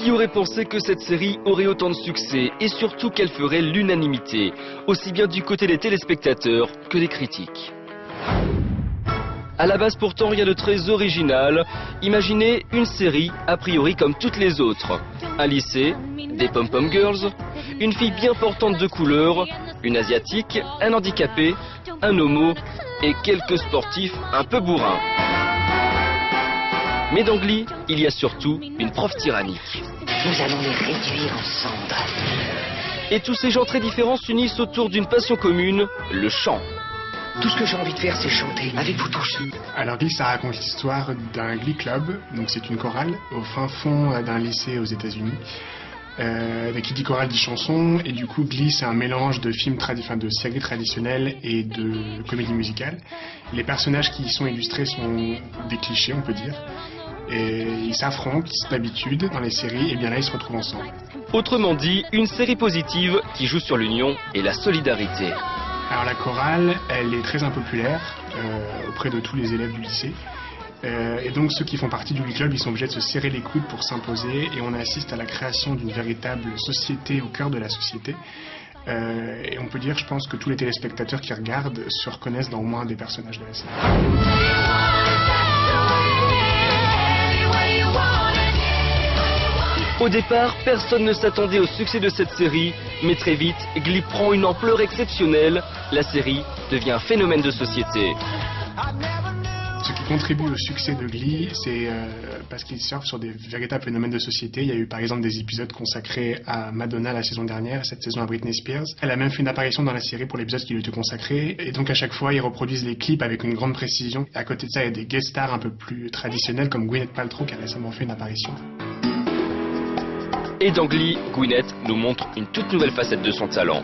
Qui aurait pensé que cette série aurait autant de succès et surtout qu'elle ferait l'unanimité, aussi bien du côté des téléspectateurs que des critiques. À la base pourtant rien de très original, imaginez une série a priori comme toutes les autres. Un lycée, des pom-pom girls, une fille bien portante de couleur, une asiatique, un handicapé, un homo et quelques sportifs un peu bourrins. Mais dans Glee, il y a surtout une prof tyrannique. Nous allons les réduire en cendres. Et tous ces gens très différents s'unissent autour d'une passion commune, le chant. Tout ce que j'ai envie de faire, c'est chanter avec vous tous. Alors Glee, ça raconte l'histoire d'un Glee Club, donc c'est une chorale au fin fond d'un lycée aux États-Unis. Qui dit chorale dit chanson, et du coup Glee c'est un mélange de films de séries traditionnelles et de comédie musicale. Les personnages qui y sont illustrés sont des clichés, on peut dire. Et ils s'affrontent d'habitude dans les séries, et bien là ils se retrouvent ensemble. Autrement dit, une série positive qui joue sur l'union et la solidarité. Alors la chorale, elle est très impopulaire auprès de tous les élèves du lycée. Et donc ceux qui font partie du Glee Club, ils sont obligés de se serrer les coudes pour s'imposer, et on assiste à la création d'une véritable société au cœur de la société. Et on peut dire, je pense, que tous les téléspectateurs qui regardent se reconnaissent dans au moins des personnages de la série. Au départ, personne ne s'attendait au succès de cette série, mais très vite, Glee prend une ampleur exceptionnelle. La série devient un phénomène de société. Ce qui contribue au succès de Glee, c'est parce qu'il surfe sur des véritables phénomènes de société. Il y a eu par exemple des épisodes consacrés à Madonna la saison dernière, cette saison à Britney Spears. Elle a même fait une apparition dans la série pour l'épisode qui lui était consacré. Et donc à chaque fois, ils reproduisent les clips avec une grande précision. Et à côté de ça, il y a des guest stars un peu plus traditionnels comme Gwyneth Paltrow qui a récemment fait une apparition. Et dans Glee, Gwyneth nous montre une toute nouvelle facette de son talent.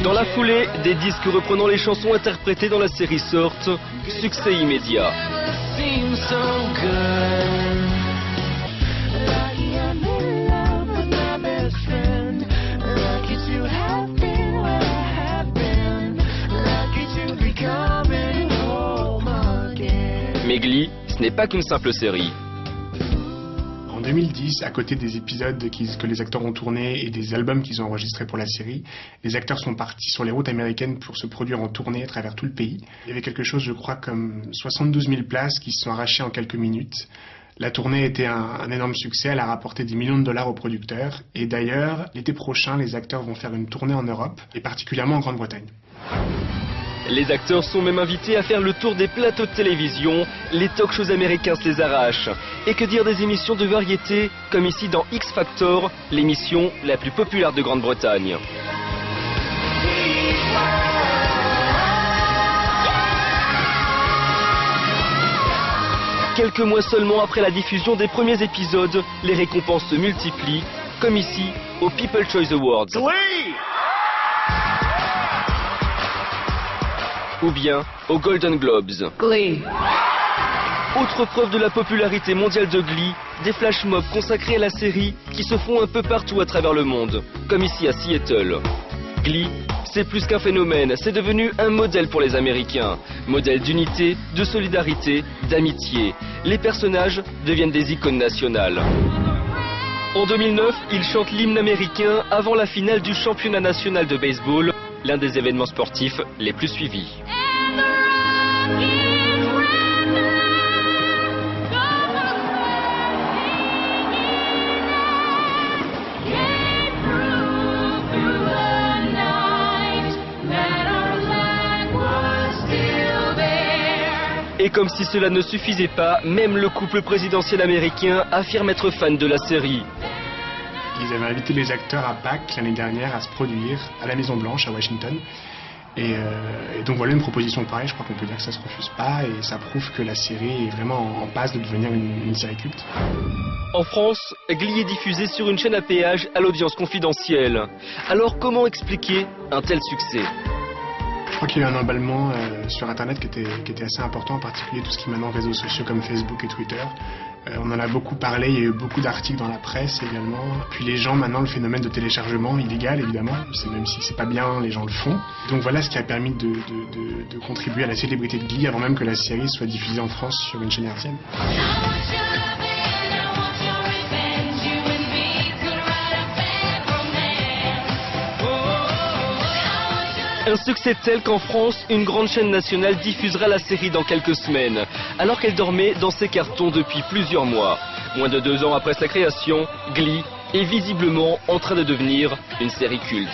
Dans la foulée, des disques reprenant les chansons interprétées dans la série sortent, succès immédiat. Mais Glee, ce n'est pas qu'une simple série. En 2010, à côté des épisodes que les acteurs ont tournés et des albums qu'ils ont enregistrés pour la série, les acteurs sont partis sur les routes américaines pour se produire en tournée à travers tout le pays. Il y avait quelque chose, je crois, comme 72 000 places qui se sont arrachées en quelques minutes. La tournée était un énorme succès, elle a rapporté des millions de dollars aux producteurs. Et d'ailleurs, l'été prochain, les acteurs vont faire une tournée en Europe, et particulièrement en Grande-Bretagne. Les acteurs sont même invités à faire le tour des plateaux de télévision, les talk-shows américains se les arrachent. Et que dire des émissions de variété, comme ici dans X Factor, l'émission la plus populaire de Grande-Bretagne. Quelques mois seulement après la diffusion des premiers épisodes, les récompenses se multiplient, comme ici aux People's Choice Awards. Oui! Ou bien aux Golden Globes. Glee. Autre preuve de la popularité mondiale de Glee, des flash mobs consacrés à la série qui se font un peu partout à travers le monde, comme ici à Seattle. Glee, c'est plus qu'un phénomène, c'est devenu un modèle pour les Américains. Modèle d'unité, de solidarité, d'amitié. Les personnages deviennent des icônes nationales. En 2009, ils chantent l'hymne américain avant la finale du championnat national de baseball, l'un des événements sportifs les plus suivis. Et comme si cela ne suffisait pas, même le couple présidentiel américain affirme être fan de la série. Ils avaient invité les acteurs à Pâques l'année dernière à se produire à la Maison Blanche à Washington. Et donc voilà une proposition pareille, je crois qu'on peut dire que ça se refuse pas, et ça prouve que la série est vraiment en passe de devenir une série culte. En France, Glee est diffusé sur une chaîne à péage à l'audience confidentielle. Alors comment expliquer un tel succès ? crois qu'il y a eu un emballement sur Internet qui était assez important, en particulier tout ce qui est maintenant réseaux sociaux comme Facebook et Twitter. On en a beaucoup parlé, il y a eu beaucoup d'articles dans la presse également. Puis les gens, maintenant, le phénomène de téléchargement illégal, évidemment, même si c'est pas bien, les gens le font. Donc voilà ce qui a permis de contribuer à la célébrité de Glee avant même que la série soit diffusée en France sur une chaîne hertzienne. Un succès tel qu'en France, une grande chaîne nationale diffusera la série dans quelques semaines, alors qu'elle dormait dans ses cartons depuis plusieurs mois. Moins de 2 ans après sa création, Glee est visiblement en train de devenir une série culte.